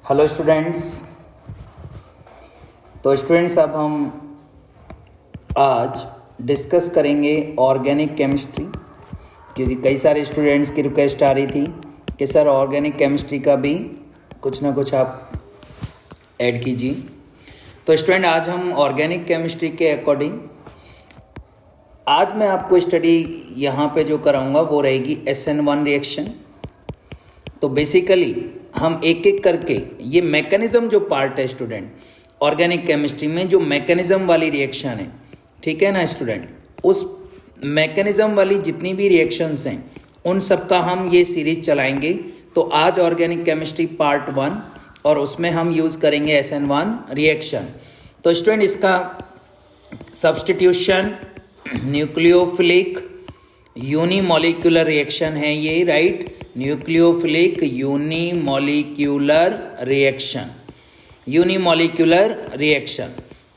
Hello students. तो students अब हम आज डिस्कस करेंगे ऑर्गेनिक केमिस्ट्री, क्योंकि कई सारे स्टूडेंट्स की रिक्वेस्ट आ रही थी कि सर ऑर्गेनिक केमिस्ट्री का भी कुछ ना कुछ आप ऐड कीजिए। तो स्टूडेंट आज हम ऑर्गेनिक केमिस्ट्री के अकॉर्डिंग आज मैं आपको स्टडी यहाँ पे जो कराऊंगा वो रहेगी SN1 रिएक्शन। तो बेसिकली हम एक एक करके ये मैकेनिज्म जो पार्ट है स्टूडेंट ऑर्गेनिक केमिस्ट्री में, जो मैकेनिज्म वाली रिएक्शन है, ठीक है ना स्टूडेंट, उस मैकेनिज्म वाली जितनी भी रिएक्शंस हैं उन सब का हम ये सीरीज चलाएंगे। तो आज ऑर्गेनिक केमिस्ट्री पार्ट 1 और उसमें हम यूज़ करेंगे SN1 रिएक्शन। तो स्टूडेंट इसका सब्स्टिट्यूशन न्यूक्लियोफिलिक यूनिमॉलिक्यूलर रिएक्शन है ये, right. Nucleophilic unimolecular reaction, unimolecular reaction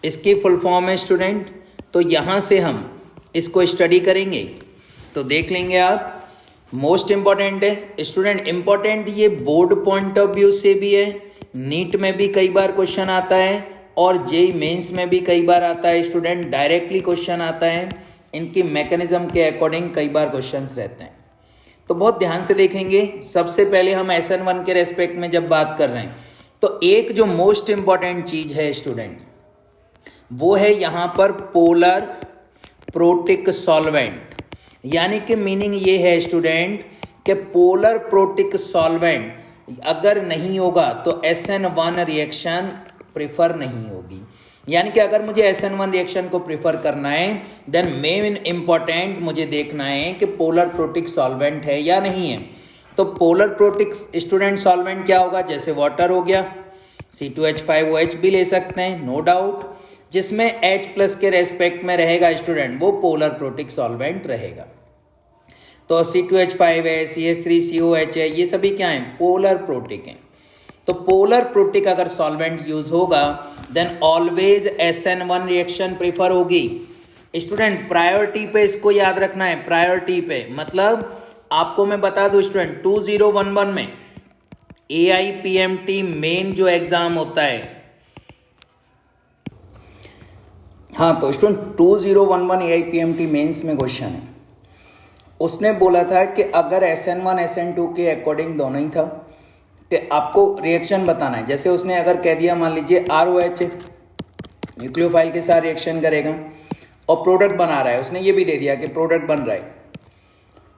इसकी फुल फॉर्म है स्टूडेंट। तो यहाँ से हम इसको स्टडी करेंगे। तो देख लेंगे आप, मोस्ट इम्पॉर्टेंट है स्टूडेंट, इम्पॉर्टेंट ये बोर्ड पॉइंट ऑफ व्यू से भी है, नीट में भी कई बार क्वेश्चन आता है और जेईई मेंस में भी कई बार आता है स्टूडेंट, डायरेक्टली क्वेश्चन आता है। इनकी मैकेनिज्म के अकॉर्डिंग कई बार क्वेश्चंस रहते हैं, तो बहुत ध्यान से देखेंगे। सबसे पहले हम SN1 के रेस्पेक्ट में जब बात कर रहे हैं तो एक जो मोस्ट इंपॉर्टेंट चीज है स्टूडेंट वो है यहाँ पर पोलर प्रोटिक सॉल्वेंट, यानी कि मीनिंग ये है स्टूडेंट कि पोलर प्रोटिक सॉल्वेंट अगर नहीं होगा तो SN1 रिएक्शन प्रिफर नहीं होगी। यानी कि अगर मुझे SN1 रिएक्शन को प्रिफर करना है देन मेन इंपॉर्टेंट मुझे देखना है कि पोलर प्रोटिक सॉल्वेंट है या नहीं है। तो पोलर प्रोटिक स्टूडेंट सॉल्वेंट क्या होगा, जैसे वाटर हो गया, C2H5OH भी ले सकते हैं नो डाउट, जिसमें H+ के रेस्पेक्ट में रहेगा स्टूडेंट वो पोलर प्रोटिक सॉल्वेंट रहेगा। तो C2H5 है, CH3COH है, ये सभी क्या है, पोलर प्रोटिक हैं। तो पोलर प्रोटिक अगर सॉल्वेंट यूज होगा then always SN1 reaction prefer होगी स्टूडेंट। प्रायोरिटी पे इसको याद रखना है, प्रायोरिटी पे मतलब आपको मैं बता दूं स्टूडेंट 2011 में AIPMT मेन जो एग्जाम होता है, हाँ तो स्टूडेंट 2011 AIPMT मेंस में क्वेश्चन है, उसने बोला था कि अगर SN1 SN2 के अकॉर्डिंग दोनों ही था कि आपको रिएक्शन बताना है। जैसे उसने अगर कह दिया मान लीजिए ROH न्यूक्लियोफाइल के साथ रिएक्शन करेगा और प्रोडक्ट बना रहा है, उसने ये भी दे दिया कि प्रोडक्ट बन रहा है,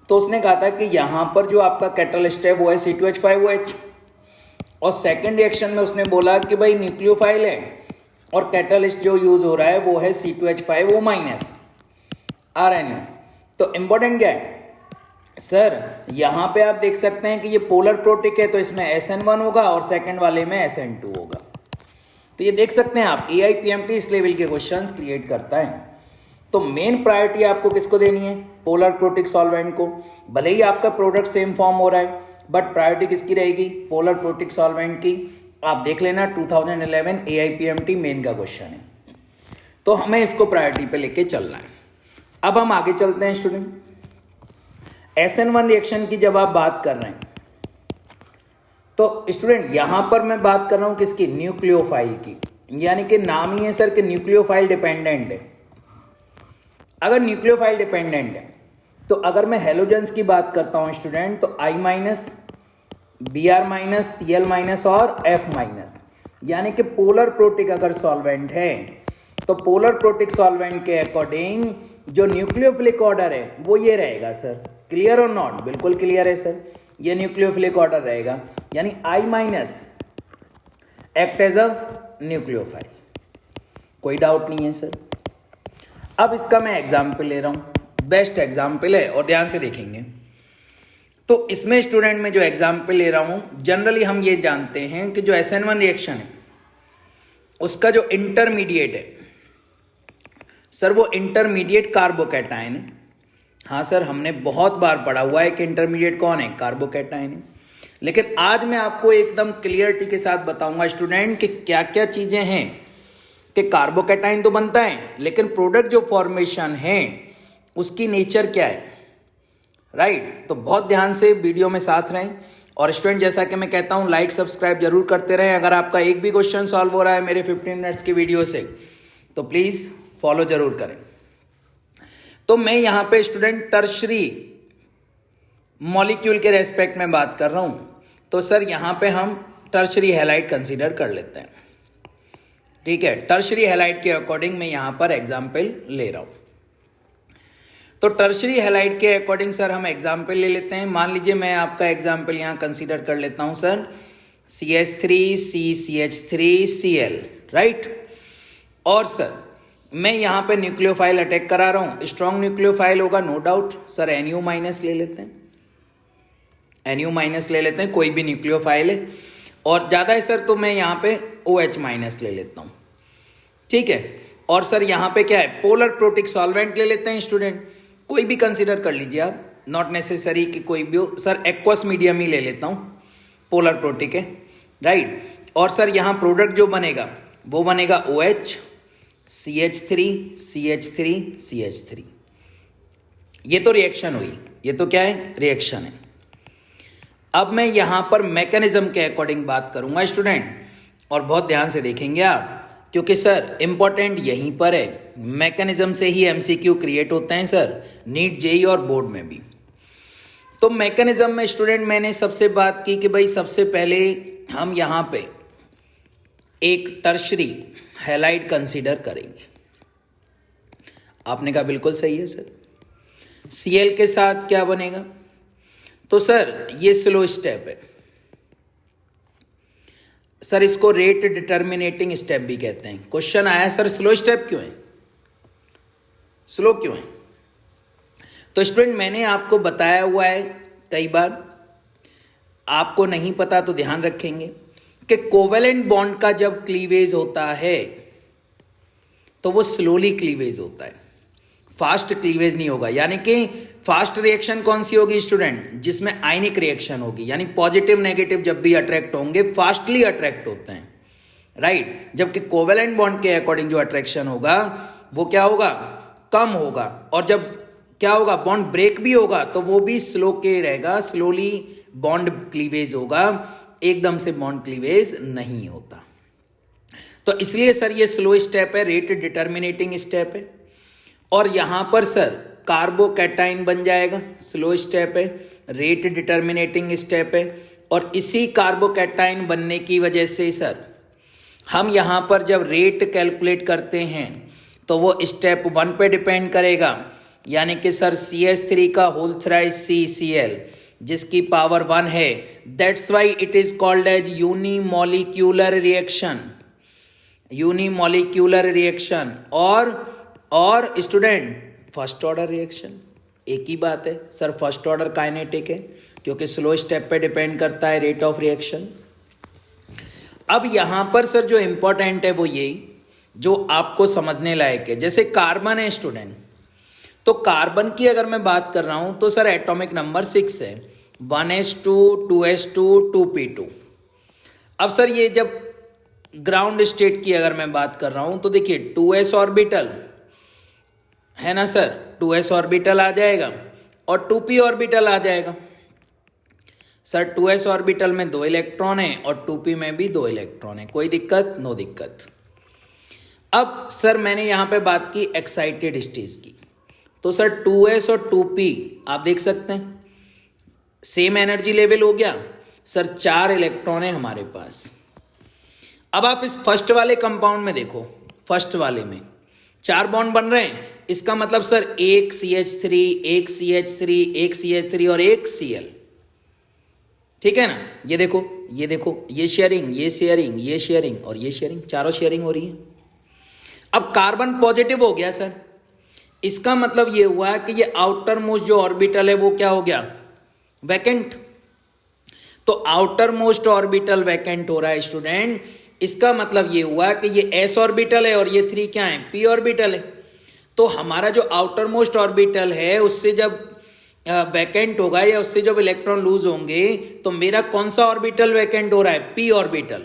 तो उसने कहा था कि यहाँ पर जो आपका कैटलिस्ट है वो है C2H5OH, और सेकेंड रिएक्शन में उसने बोला कि भाई न्यूक्लियोफाइल है और कैटलिस्ट जो यूज हो रहा है वो है C2H5O- RNA। तो इंपॉर्टेंट क्या है सर, यहां पे आप देख सकते हैं कि ये पोलर प्रोटिक है तो इसमें SN1 होगा और सेकंड वाले में SN2 होगा। तो ये देख सकते हैं आप AIPMT इस लेवल के क्वेश्चंस क्रिएट करता है। तो मेन प्रायोरिटी आपको किसको देनी है, पोलर प्रोटिक सॉल्वेंट को। भले ही आपका प्रोडक्ट सेम फॉर्म हो रहा है बट प्रायोरिटी किसकी रहेगी, पोलर प्रोटिक सॉल्वेंट की। आप देख लेना 2011 AIPMT मेन का क्वेश्चन है, तो हमें इसको प्रायोरिटी पे लेके चलना है। अब हम आगे चलते हैं स्टूडेंट। SN1 रिएक्शन की जब आप बात कर रहे हैं तो स्टूडेंट यहां पर मैं बात कर रहा हूं किसकी, न्यूक्लियोफाइल की, यानी कि नाम ही है सर कि न्यूक्लियोफाइल डिपेंडेंट है। अगर न्यूक्लियोफाइल डिपेंडेंट है तो अगर मैं हेलोजेंस की बात करता हूं स्टूडेंट तो I-, Br-, Cl- और F-, यानी कि पोलर प्रोटिक अगर सॉल्वेंट है तो पोलर प्रोटिक सॉल्वेंट के अकॉर्डिंग जो न्यूक्लियोफिलिक ऑर्डर है वो ये रहेगा सर। क्लियर और नॉट, बिल्कुल क्लियर है सर, ये न्यूक्लियोफिलिक ऑर्डर रहेगा, यानी I- act as a nucleophile, कोई डाउट नहीं है सर। अब इसका मैं एग्जाम्पल ले रहा हूं, बेस्ट एग्जाम्पल है और ध्यान से देखेंगे। तो इसमें स्टूडेंट में जो एग्जाम्पल ले रहा हूं, जनरली हम ये जानते हैं कि जो SN1 रिएक्शन है उसका जो इंटरमीडिएट है सर वो इंटरमीडिएट कार्बोकैटायन है। हाँ सर, हमने बहुत बार पढ़ा हुआ है कि इंटरमीडिएट कौन है, कार्बोकैटायन है। लेकिन आज मैं आपको एकदम क्लियरिटी के साथ बताऊंगा स्टूडेंट कि क्या क्या चीजें हैं कि कार्बोकैटायन तो बनता है लेकिन प्रोडक्ट जो फॉर्मेशन है उसकी नेचर क्या है, राइट। तो बहुत ध्यान से वीडियो में साथ रहें और स्टूडेंट जैसा कि मैं कहता हूँ लाइक सब्सक्राइब जरूर करते रहें। अगर आपका एक भी क्वेश्चन सॉल्व हो रहा है मेरे 15 मिनट्स की वीडियो से तो प्लीज़ फॉलो जरूर करें। तो मैं यहाँ पे स्टूडेंट टर्शरी मॉलिक्यूल के रेस्पेक्ट में बात कर रहा हूँ, तो सर यहाँ पे हम टर्शरी हैलाइड कंसीडर कर लेते हैं। ठीक है, टर्शरी हैलाइड के अकॉर्डिंग मैं यहाँ पर एग्जाम्पल ले रहा हूँ। तो टर्शरी हैलाइड के अकॉर्डिंग सर हम एग्जाम्पल ले लेते हैं। मान लीजिए मैं आपका एग्जाम्पल यहाँ कंसीडर कर लेता हूँ सर CH3CCH3Cl, राइट। और सर मैं यहाँ पे न्यूक्लियोफाइल अटैक करा रहा हूँ, स्ट्रॉन्ग न्यूक्लियोफाइल होगा no doubt. Sir NU minus ले लेते हैं, NU माइनस ले लेते हैं, कोई भी न्यूक्लियोफाइल है। और ज़्यादा है सर तो मैं यहाँ पे OH माइनस ले लेता हूँ। ठीक है, और सर यहाँ पे क्या है, पोलर प्रोटिक सॉल्वेंट ले लेते हैं स्टूडेंट, कोई भी कंसीडर कर लीजिए आप, नॉट नेसेसरी कि कोई भी हो। सर एक्वस मीडियम ही ले लेता हूँ, पोलर प्रोटिक है, राइट। और सर यहाँ प्रोडक्ट जो बनेगा वो बनेगा OH CH3 CH3 CH3। ये तो रिएक्शन हुई, ये तो क्या है, रिएक्शन है। अब मैं यहाँ पर मैकेनिज्म के अकॉर्डिंग बात करूंगा स्टूडेंट, और बहुत ध्यान से देखेंगे आप, क्योंकि सर इंपॉर्टेंट यहीं पर है। मैकेनिज्म से ही MCQ क्रिएट होते हैं सर, नीट JEE और बोर्ड में भी। तो मैकेनिज्म में स्टूडेंट मैंने सबसे बात की कि भाई सबसे पहले हम यहाँ पे एक टर्शरी हैलाइड कंसीडर करेंगे। आपने कहा बिल्कुल सही है सर। Cl के साथ क्या बनेगा, तो सर ये स्लो स्टेप है सर, इसको रेट डिटर्मिनेटिंग स्टेप भी कहते हैं। क्वेश्चन आया सर स्लो स्टेप क्यों है, स्लो क्यों है। तो स्टूडेंट मैंने आपको बताया हुआ है कई बार, आपको नहीं पता तो ध्यान रखेंगे कि कोवेलेंट बॉन्ड का जब क्लीवेज होता है तो वो स्लोली क्लीवेज होता है, फास्ट क्लीवेज नहीं होगा। यानी कि फास्ट रिएक्शन कौन सी होगी स्टूडेंट, जिसमें आयनिक रिएक्शन होगी, यानी पॉजिटिव नेगेटिव जब भी अट्रैक्ट होंगे फास्टली अट्रैक्ट होते हैं, राइट। जबकि कोवेलेंट बॉन्ड के अकॉर्डिंग जो अट्रैक्शन होगा वो क्या होगा, कम होगा। और जब क्या होगा, बॉन्ड ब्रेक भी होगा तो वो भी स्लो के रहेगा, स्लोली बॉन्ड क्लीवेज होगा, एकदम से बॉन्ड क्लीवेज नहीं होता। तो इसलिए सर ये स्लो स्टेप है, रेट डिटर्मिनेटिंग स्टेप है। और यहां पर सर कार्बोकैटाइन बन जाएगा, स्लो स्टेप है, रेट डिटर्मिनेटिंग स्टेप है। और इसी कार्बोकैटाइन बनने की वजह से सर हम यहां पर जब रेट कैलकुलेट करते हैं तो वो स्टेप 1 पे डिपेंड करेगा, यानी कि सर CH3 का होल थ्राइस CCl जिसकी पावर 1 है, that's why it is called as unimolecular reaction, unimolecular reaction. और स्टूडेंट फर्स्ट ऑर्डर रिएक्शन, एक ही बात है सर, फर्स्ट ऑर्डर काइनेटिक है क्योंकि स्लो स्टेप पे डिपेंड करता है रेट ऑफ रिएक्शन। अब यहां पर सर जो इंपॉर्टेंट है वो यही जो आपको समझने लायक है, जैसे कार्बन है स्टूडेंट, तो कार्बन की अगर मैं बात कर रहा हूं तो सर एटॉमिक नंबर 6 है, 1s2 2s2 2p2। अब सर ये जब ग्राउंड स्टेट की अगर मैं बात कर रहा हूं तो देखिए 2s ऑर्बिटल है ना सर, 2s ऑर्बिटल आ जाएगा और 2p ऑर्बिटल आ जाएगा। सर 2s ऑर्बिटल में 2 इलेक्ट्रॉन है और 2p में भी 2 इलेक्ट्रॉन है, कोई दिक्कत, नो दिक्कत। अब सर मैंने यहां पे बात की एक्साइटेड स्टेज की, तो सर 2s और 2p आप देख सकते हैं सेम एनर्जी लेवल हो गया सर, 4 इलेक्ट्रॉन है हमारे पास। अब आप इस फर्स्ट वाले कंपाउंड में देखो, फर्स्ट वाले में 4 बॉन्ड बन रहे हैं, इसका मतलब सर एक CH3 एक CH3 एक CH3 और एक Cl, ठीक है ना। ये देखो ये देखो, ये शेयरिंग ये शेयरिंग ये शेयरिंग और ये शेयरिंग, चारों शेयरिंग हो रही है। अब कार्बन पॉजिटिव हो गया सर, इसका मतलब ये हुआ कि ये आउटर मोस्ट जो ऑर्बिटल है वो क्या हो गया, वैकेंट। तो आउटर मोस्ट ऑर्बिटल वैकेंट हो रहा है स्टूडेंट, इसका मतलब ये हुआ कि ये s ऑर्बिटल है और ये 3 क्या है, p ऑर्बिटल है। तो हमारा जो आउटर मोस्ट ऑर्बिटल है उससे जब वैकेंट होगा या उससे जब इलेक्ट्रॉन लूज होंगे तो मेरा कौन सा ऑर्बिटल वैकेंट हो रहा है, p ऑर्बिटल।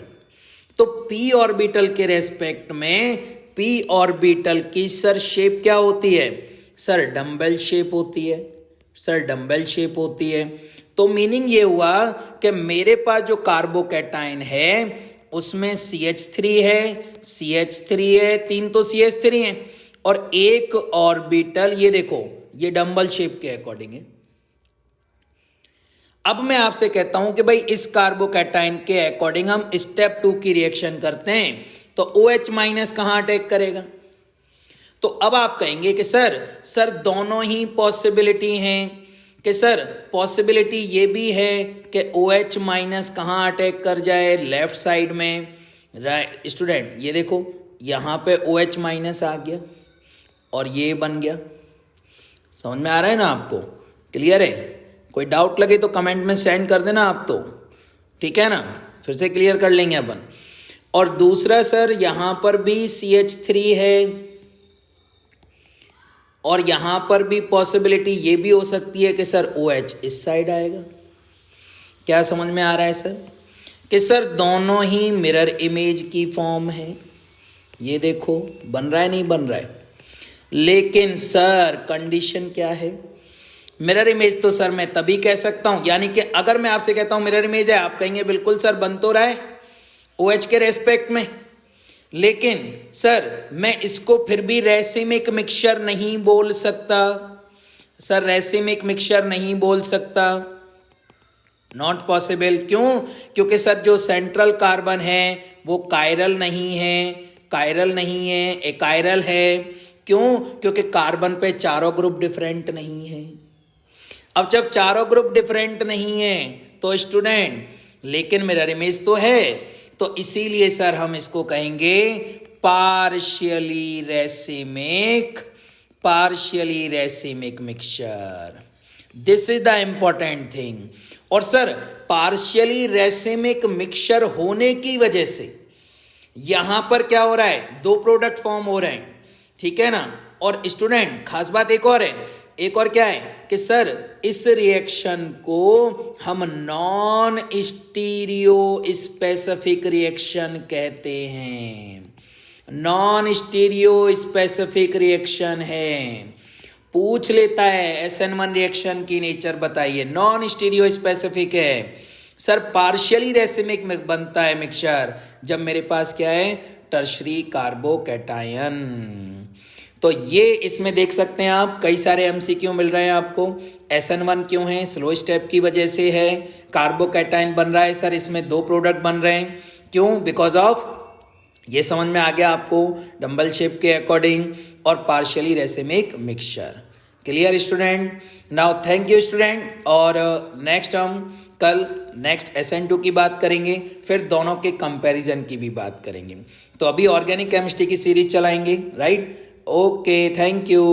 तो p ऑर्बिटल के रेस्पेक्ट में p ऑर्बिटल की सर शेप क्या होती है, सर डम्बेल शेप होती है, सर डम्बेल शेप होती है। तो मीनिंग ये हुआ कि मेरे पास जो कार्बोकैटायन है उसमें CH3 है, CH3 है, 3 तो CH3 है और एक ऑर्बिटल, ये देखो ये डंबल शेप के अकॉर्डिंग है। अब मैं आपसे कहता हूं कि भाई इस कार्बोकैटायन के अकॉर्डिंग हम स्टेप 2 की रिएक्शन करते हैं तो OH माइनस कहां अटैक करेगा। तो अब आप कहेंगे कि सर दोनों ही पॉसिबिलिटी हैं कि सर पॉसिबिलिटी ये भी है कि OH माइनस कहां अटैक कर जाए, लेफ्ट साइड में। राइट स्टूडेंट, ये देखो यहां पे OH माइनस आ गया और ये बन गया। समझ में आ रहा है ना आपको? क्लियर है? कोई डाउट लगे तो कमेंट में सेंड कर देना आप, तो ठीक है ना, फिर से क्लियर कर लेंगे अपन। और दूसरा सर यहां पर भी CH3 है और यहां पर भी पॉसिबिलिटी ये भी हो सकती है कि सर OH इस साइड आएगा। क्या समझ में आ रहा है सर? कि सर दोनों ही मिरर इमेज की फॉर्म है। ये देखो बन रहा है, नहीं बन रहा है? लेकिन सर कंडीशन क्या है? मिरर इमेज तो सर मैं तभी कह सकता हूं, यानी कि अगर मैं आपसे कहता हूं मिरर इमेज है, आप कहेंगे बिल्कुल सर बन तो रहा है OH के रेस्पेक्ट में, लेकिन सर मैं इसको फिर भी रेसिमिक मिक्सचर नहीं बोल सकता। सर रेसिमिक मिक्सचर नहीं बोल सकता, नॉट पॉसिबल। क्यों? क्योंकि सर जो सेंट्रल कार्बन है वो कायरल नहीं है, कायरल नहीं है, एकायरल है। क्यों? क्योंकि कार्बन पे चारों ग्रुप डिफरेंट नहीं है। अब जब चारों ग्रुप डिफरेंट नहीं है तो स्टूडेंट, लेकिन मिरर इमेज तो है, तो इसीलिए सर हम इसको कहेंगे partially racemic mixture. This is the important thing. और सर पार्शियली रेसिमिक मिक्सचर होने की वजह से यहां पर क्या हो रहा है, दो प्रोडक्ट फॉर्म हो रहे हैं, ठीक है ना। और स्टूडेंट खास बात एक और है, एक और क्या है कि सर इस रिएक्शन को हम नॉन स्टीरियो स्पेसिफिक रिएक्शन कहते हैं। नॉन स्टीरियो स्पेसिफिक रिएक्शन है। पूछ लेता है SN1 रिएक्शन की नेचर बताइए, नॉन स्टीरियो स्पेसिफिक है। सर पार्शियली रेसिमिक में बनता है मिक्सचर जब मेरे पास क्या है, टर्शरी कार्बोकैटायन। तो ये इसमें देख सकते हैं आप, कई सारे MCQ मिल रहे हैं आपको। SN1 क्यों है? स्लो स्टेप की वजह से है। कार्बोकैटायन बन रहा है सर, इसमें दो प्रोडक्ट बन रहे हैं। क्यों? बिकॉज ऑफ, ये समझ में आ गया आपको, डंबल शेप के अकॉर्डिंग और partially racemic mixture. Clear student? Now thank you student. और नेक्स्ट हम कल नेक्स्ट SN2 की बात करेंगे, फिर दोनों के कंपैरिजन की भी बात करेंगे। तो अभी ऑर्गेनिक केमिस्ट्री की सीरीज चलाएंगे, राइट? Okay, thank you.